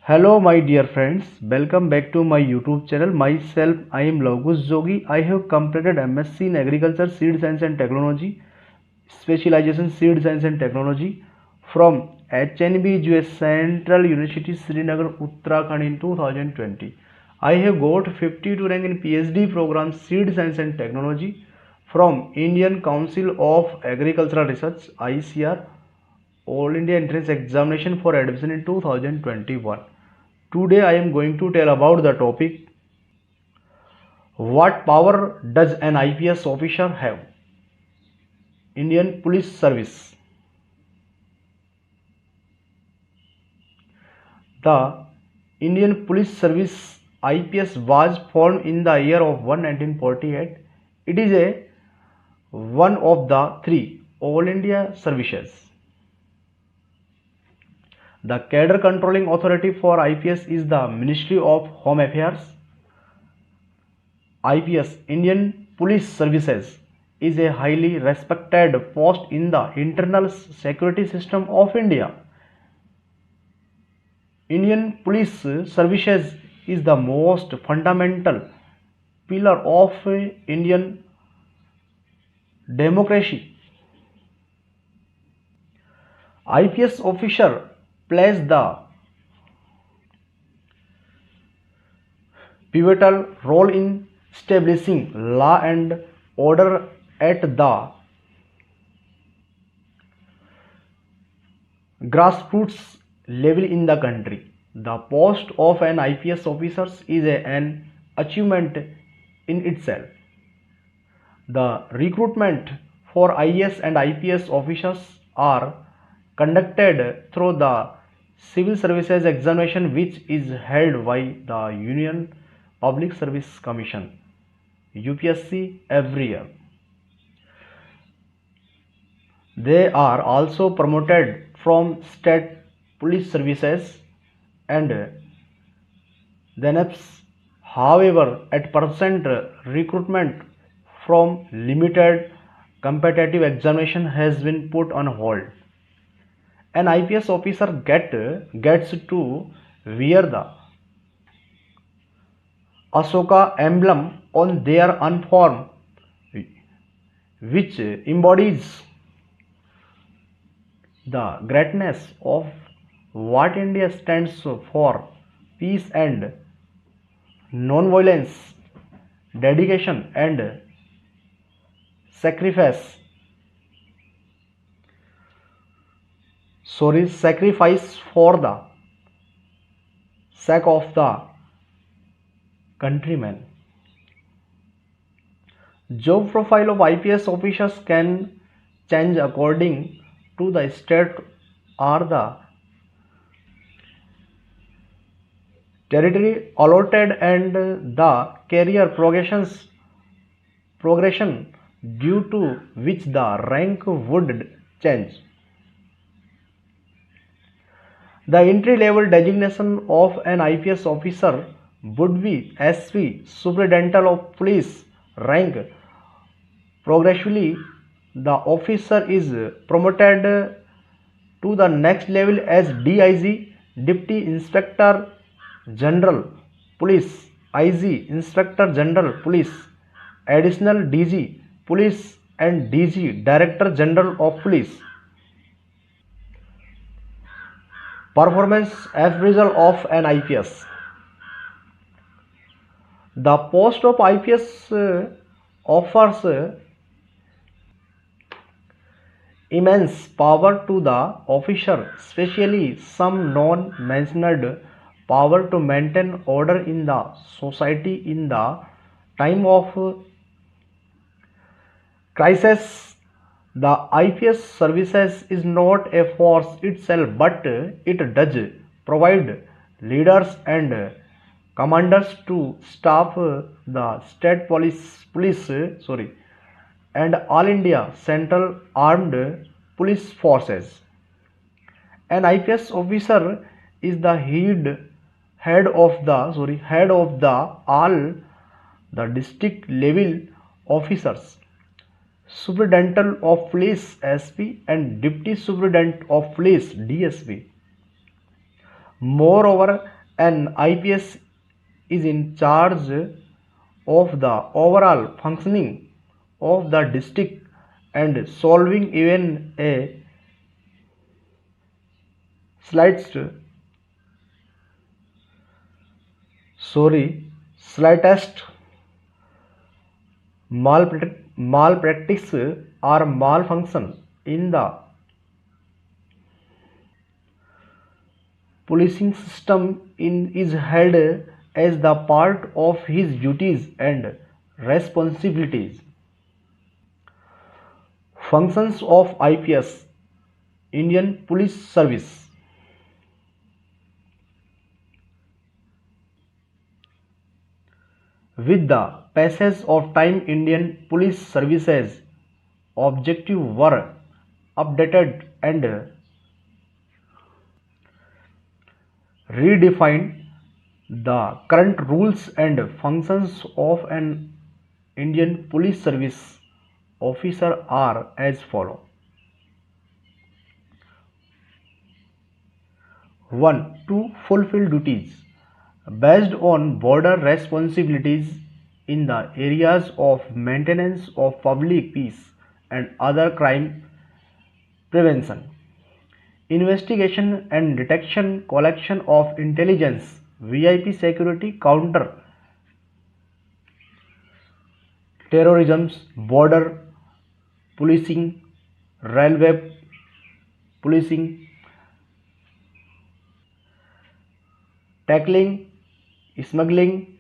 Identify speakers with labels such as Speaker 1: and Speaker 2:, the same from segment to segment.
Speaker 1: Hello, my dear friends. Welcome back to my YouTube channel. Myself, I am Logus Jogi. I have completed MSc in Agriculture, Seed Science and Technology, specialization Seed Science and Technology from HNB Central University, Srinagar, Uttarakhand in 2020. I have got 52 rank in PhD program Seed Science and Technology from Indian Council of Agricultural Research ICR All India Entrance Examination for admission in 2021. Today I am going to tell about the topic what power does an IPS officer have? Indian Police Service. The Indian Police Service IPS was formed in the year of 1948. It is one of the three All India services. The cadre controlling authority for IPS is the Ministry of Home Affairs. IPS, Indian Police Services, is a highly respected post in the internal security system of India. Indian Police Services is the most fundamental pillar of Indian democracy. IPS officer plays the pivotal role in establishing law and order at the grassroots level in the country. The post of an IPS officer is an achievement in itself. The recruitment for IAS and IPS officers are conducted through the Civil Services Examination, which is held by the Union Public Service Commission UPSC every year. They are also promoted from state police services and DNAPs. However, at present recruitment from limited competitive examination has been put on hold. An IPS officer gets to wear the Ashoka emblem on their uniform, which embodies the greatness of what India stands for: peace and non-violence, dedication and sacrifice. Sacrifice for the sake of the countrymen. Job profile of IPS officers can change according to the state or the territory allotted and the career progression due to which the rank would change. The entry level designation of an IPS officer would be SV, Superintendent of Police rank. Progressively, the officer is promoted to the next level as DIG, Deputy Inspector General Police, IG, Inspector General Police, Additional DG Police and DG, Director General of Police. Performance appraisal of an IPS. The post of IPS offers immense power to the officer, especially some non-mentioned power to maintain order in the society in the time of crisis. The IPS services is not a force itself, but it does provide leaders and commanders to staff the state police and all India Central Armed Police Forces. An IPS officer is the head of the all the district level officers, Superintendent of Police SP and Deputy Superintendent of Police DSP. Moreover, An IPS is in charge of the overall functioning of the district and solving even a slightest sorry slightest malpractice or malfunction in the policing system is held as the part of his duties and responsibilities. Functions of IPS Indian Police Service. With the passage of time, Indian Police Services objectives were updated and redefined. The current rules and functions of an Indian Police Service officer are as follows. 1. To fulfill duties based on border responsibilities in the areas of maintenance of public peace and other crime prevention, investigation and detection, collection of intelligence, VIP security, counter terrorism, border policing, railway policing, tackling smuggling,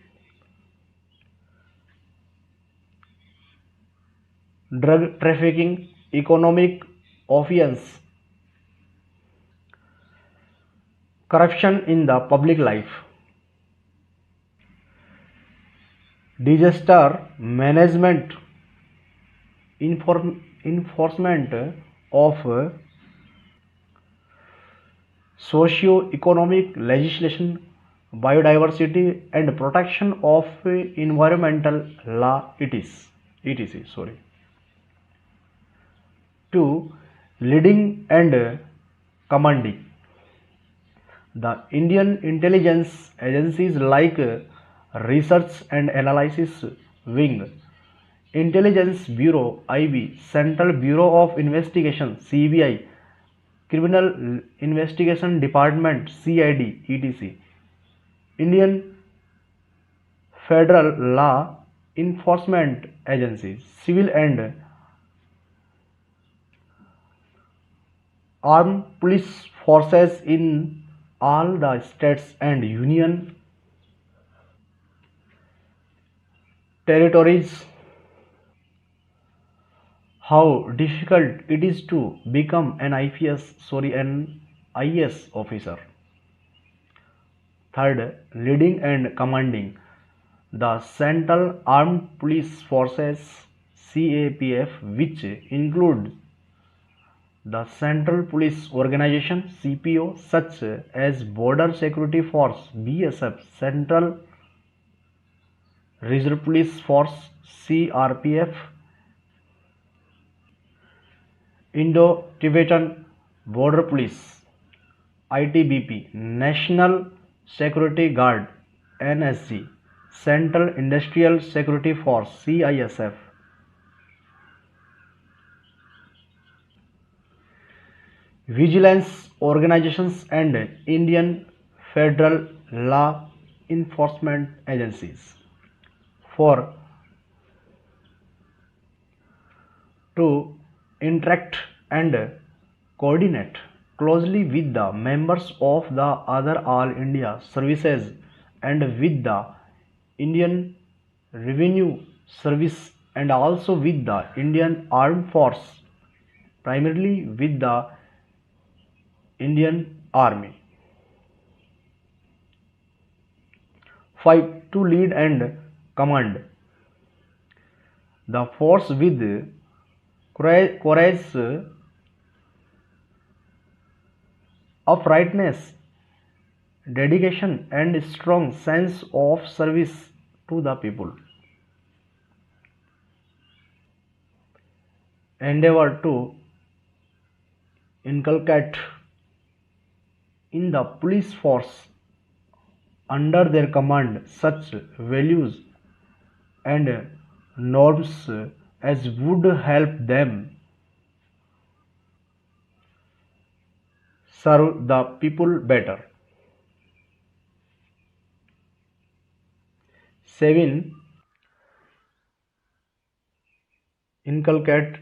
Speaker 1: drug trafficking, economic offense, corruption in the public life, disaster management, enforcement of socio-economic legislation, biodiversity and protection of environmental law, etc. Sorry. 2. Leading and commanding. The Indian intelligence agencies like Research and Analysis Wing, Intelligence Bureau (IB), Central Bureau of Investigation (CBI), Criminal Investigation Department (CID), etc. Indian Federal Law Enforcement Agencies, Civil and Armed Police Forces in all the states and union territories. How difficult it is to become an an IS officer. Third, leading and commanding. The Central Armed Police Forces CAPF, which include the Central Police Organization CPO, such as Border Security Force BSF, Central Reserve Police Force CRPF, Indo-Tibetan Border Police ITBP, National Security Guard NSG, Central Industrial Security Force CISF, vigilance organizations and Indian federal law enforcement agencies. 4. To interact and coordinate closely with the members of the other All India services and with the Indian Revenue Service and also with the Indian Armed Force, primarily with the Indian Army. 5. To lead and command the force with courage, uprightness, dedication and strong sense of service to the people. Endeavor to inculcate in the police force under their command such values and norms as would help them serve the people better. 7. Inculcate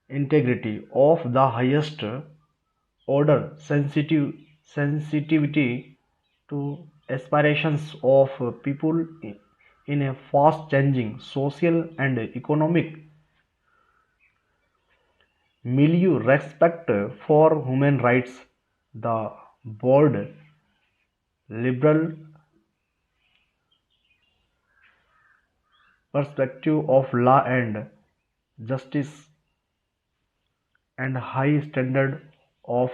Speaker 1: integrity of the highest order, sensitivity to aspirations of people in a fast changing social and economic milieu, respect for human rights, the bold liberal perspective of law and justice, and high standard of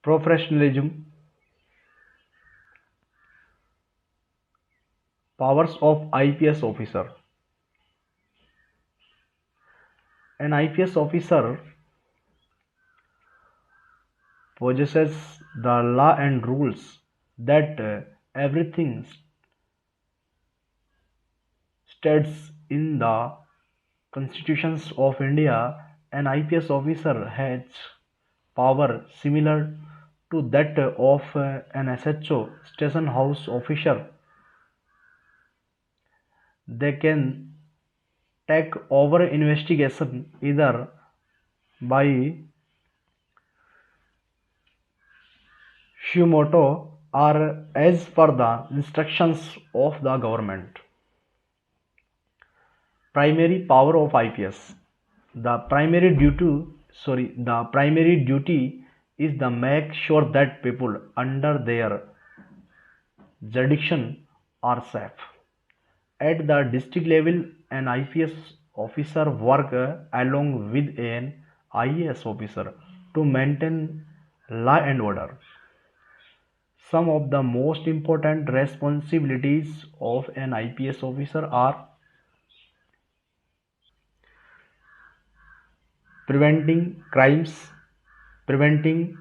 Speaker 1: professionalism. Powers of IPS officer. An IPS officer possesses the law and rules that everything states in the constitutions of India. An IPS officer has power similar to that of an SHO, station house officer. They can take over investigation either by suo or as per the instructions of the government. Primary power of IPS. The primary duty is the make sure that people under their jurisdiction are safe. At the district level, an IPS officer work along with an IAS officer to maintain law and order. Some of the most important responsibilities of an IPS officer are preventing crimes, preventing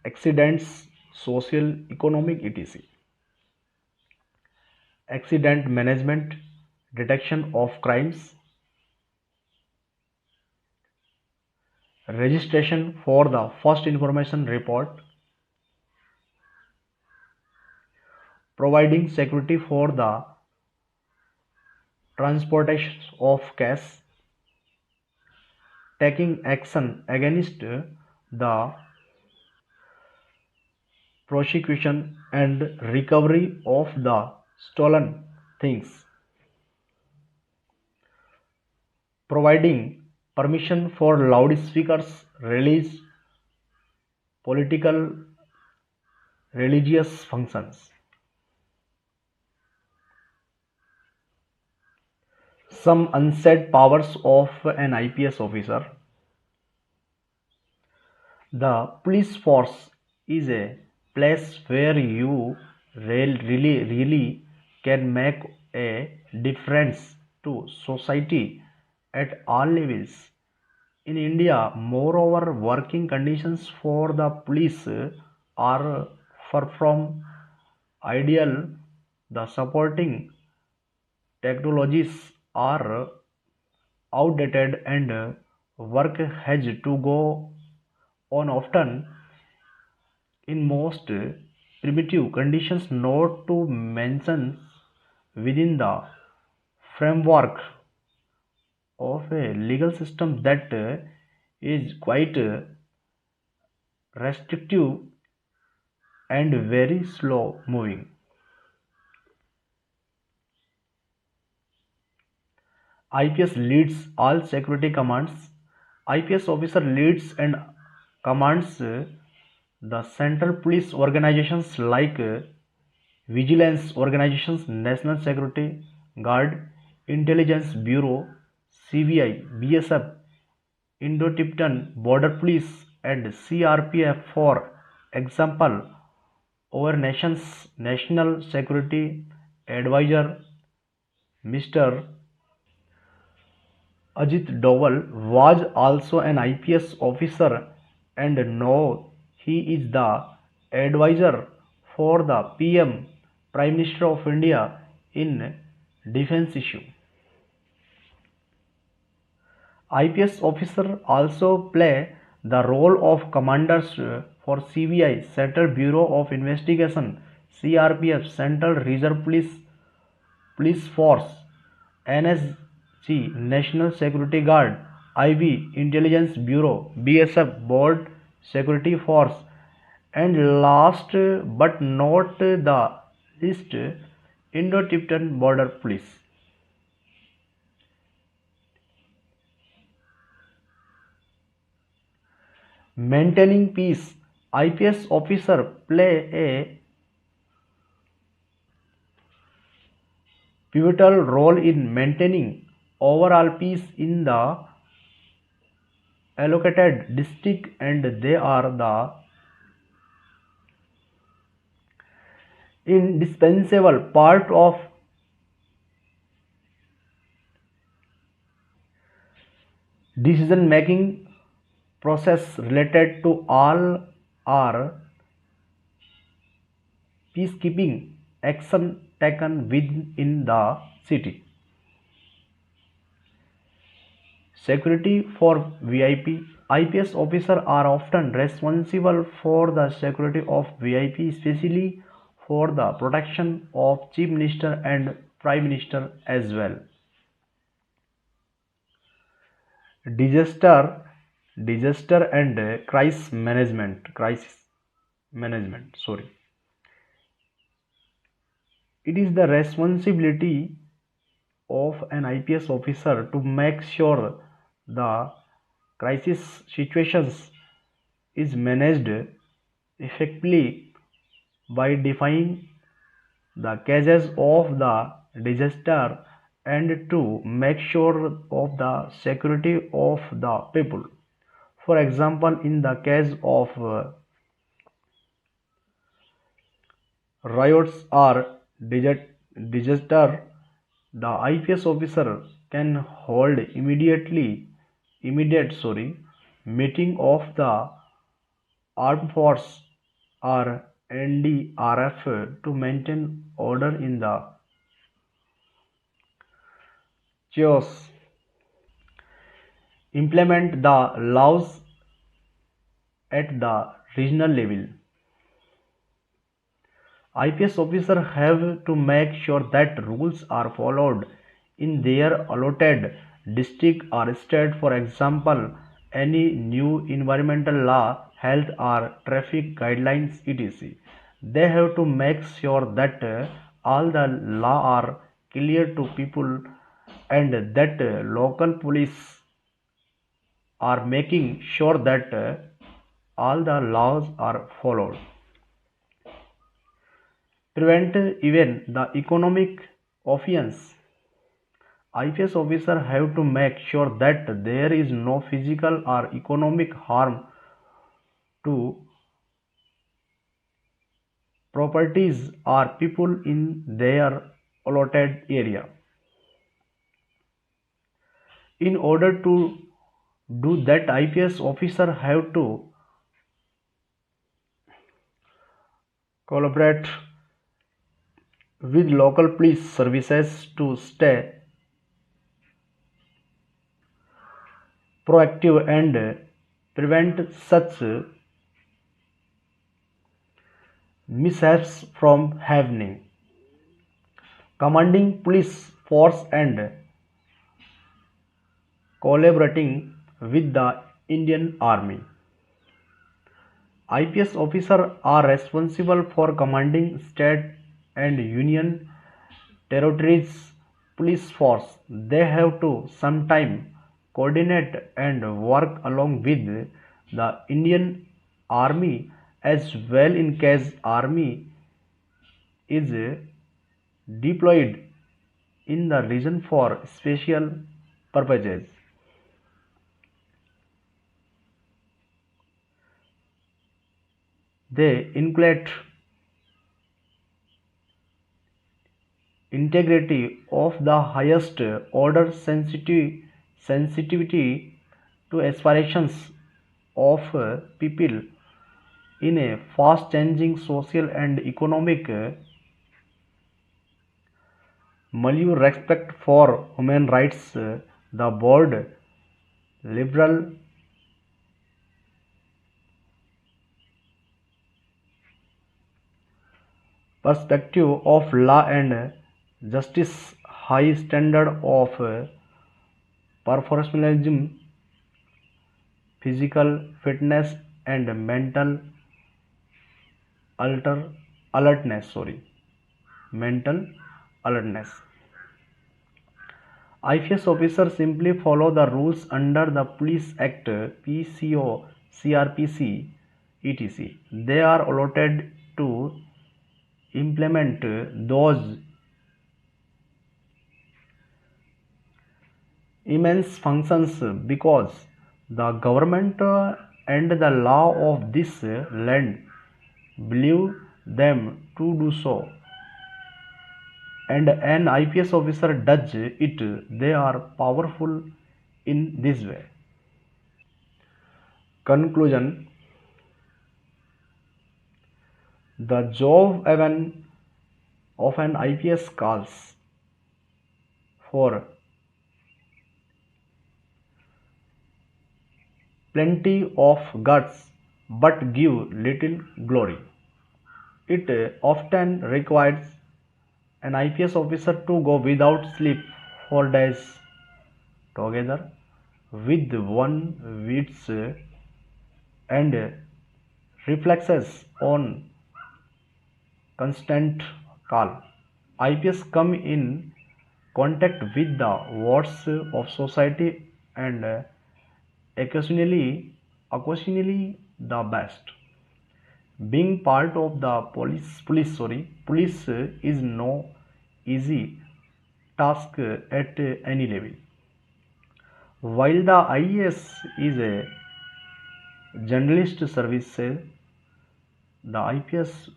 Speaker 1: accidents, social, economic, etc. Accident management, detection of crimes, registration for the first information report, providing security for the transportation of cash, taking action against the prosecution and recovery of the stolen things, providing permission for loudspeakers, release, political, religious functions. Some unsaid powers of an IPS officer. The police force is a place where you really can make a difference to society at all levels. In India, moreover, working conditions for the police are far from ideal. The supporting technologies are outdated and work has to go on often in most primitive conditions, not to mention within the framework of a legal system that is quite restrictive and very slow moving. IPS leads all security commands. IPS officer leads and commands the central police organizations like vigilance organizations, National Security Guard, Intelligence Bureau, CBI, BSF, Indo-Tibetan Border Police, and CRPF, for example. Our nation's national security advisor, Mr. Ajit Doval, was also an IPS officer, and now he is the advisor for the PM, Prime Minister of India in defense issue. IPS officers also play the role of commanders for CBI, Central Bureau of Investigation, CRPF, Central Reserve Police Force, NSG, National Security Guard, IB, Intelligence Bureau, BSF, Board Security Force, and last but not the least, Indo-Tibetan Border Police. Maintaining peace, IPS officers play a pivotal role in maintaining overall peace in the allocated district, and they are the indispensable part of decision making process related to all our peacekeeping action taken within the city. Security for VIP. IPS officers are often responsible for the security of VIP, especially for the protection of Chief Minister and Prime Minister as well. Disaster, disaster and crisis management. Sorry, it is the responsibility of an IPS officer to make sure the crisis situations is managed effectively by defining the causes of the disaster and to make sure of the security of the people. For example, in the case of riots or disaster, the IPS officer can hold immediate meeting of the armed force or NDRF to maintain order in the chaos, implement the laws at the regional level. IPS officers have to make sure that rules are followed in their allotted district or state. For example, any new environmental law, health or traffic guidelines, etc. They have to make sure that all the law are clear to people and that local police are making sure that all the laws are followed. Prevent even the economic offense. IPS officers have to make sure that there is no physical or economic harm to properties or people in their allotted area. In order to do that, IPS officers have to collaborate with local police services to stay proactive and prevent such mishaps from happening. Commanding police force and collaborating with the Indian Army. IPS officers are responsible for commanding state and union territories police force. They have to sometimes coordinate and work along with the Indian Army as well in case army is deployed in the region for special purposes. They include integrity of the highest order sensitivity to aspirations of people in a fast changing social and economic milieu. Respect for human rights, the board liberal perspective of law and justice, high standard of professionalism, physical fitness and mental alter alertness. Mental alertness. IPS officers simply follow the rules under the Police Act, PCO, CRPC, etc. They are allotted to implement those immense functions because the government and the law of this land believe them to do so, and an IPS officer does it. They are powerful in this way. Conclusion. The job of an IPS calls for plenty of guts but give little glory. It often requires an IPS officer to go without sleep for days together with one wits and reflexes on constant call. IPS come in contact with the worst of society and occasionally the best. Being part of the police is no easy task at any level. While the IAS is a generalist service, the IPS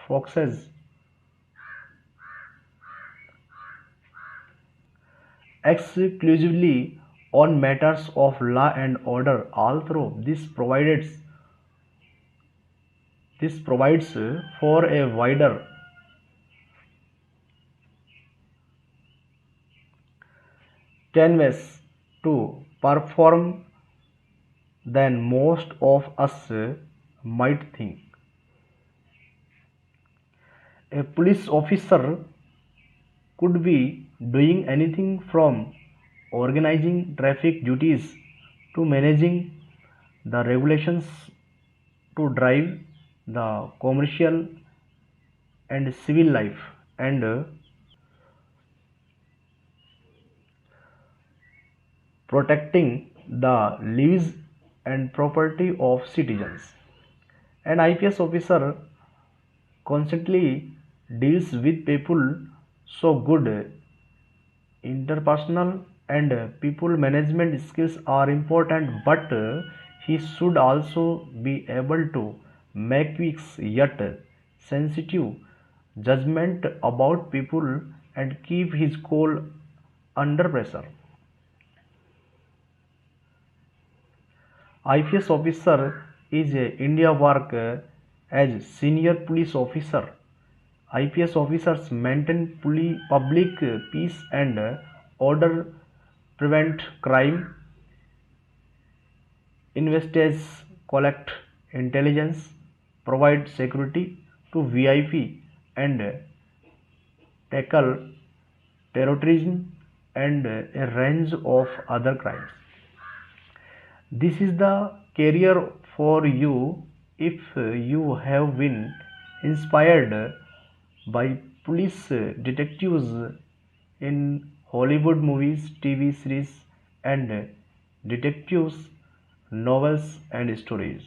Speaker 1: focuses exclusively on matters of law and order. Although this provides for a wider canvas to perform than most of us might think. A police officer could be doing anything from organizing traffic duties to managing the regulations to drive the commercial and civil life and protecting the lives and property of citizens. An IPS officer constantly deals with people, so good interpersonal and people management skills are important, but he should also be able to make quick yet sensitive judgment about people and keep his cool under pressure. IPS officer is a India work as senior police officer. IPS officers maintain public peace and order, prevent crime, investigate, collect intelligence, provide security to VIP, and tackle terrorism and a range of other crimes. This is the career for you if you have been inspired by police detectives in Hollywood movies, TV series, and detectives novels and stories.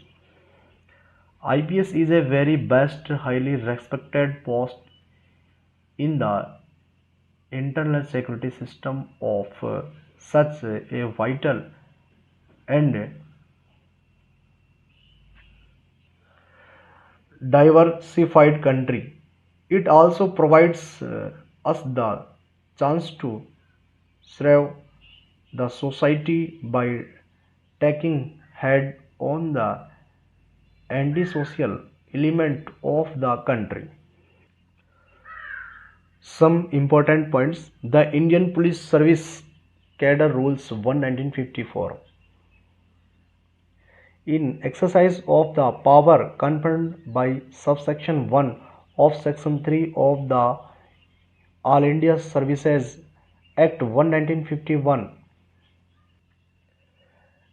Speaker 1: IPS is a very best, highly respected post in the internal security system of such a vital and diversified country. It also provides us the chance to serve the society by taking head on the antisocial element of the country. Some important points: the Indian Police Service Cadre Rules 1 1954. In exercise of the power conferred by subsection 1 of section 3 of the All India Services Act 1 1951,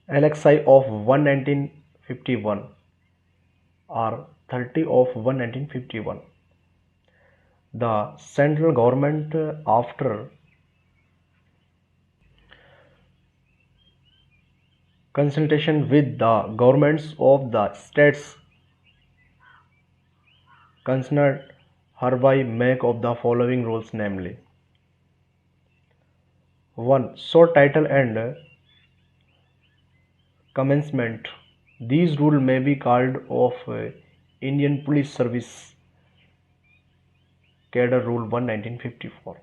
Speaker 1: LXI of 1 1951 or 30 of 1 1951, the central government, after consultation with the governments of the states concerned, hereby make of the following rules, namely: 1. Short title and commencement. These rules may be called of Indian Police Service Cadre Rule 1 1954.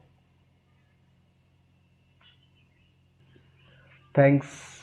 Speaker 1: Thanks.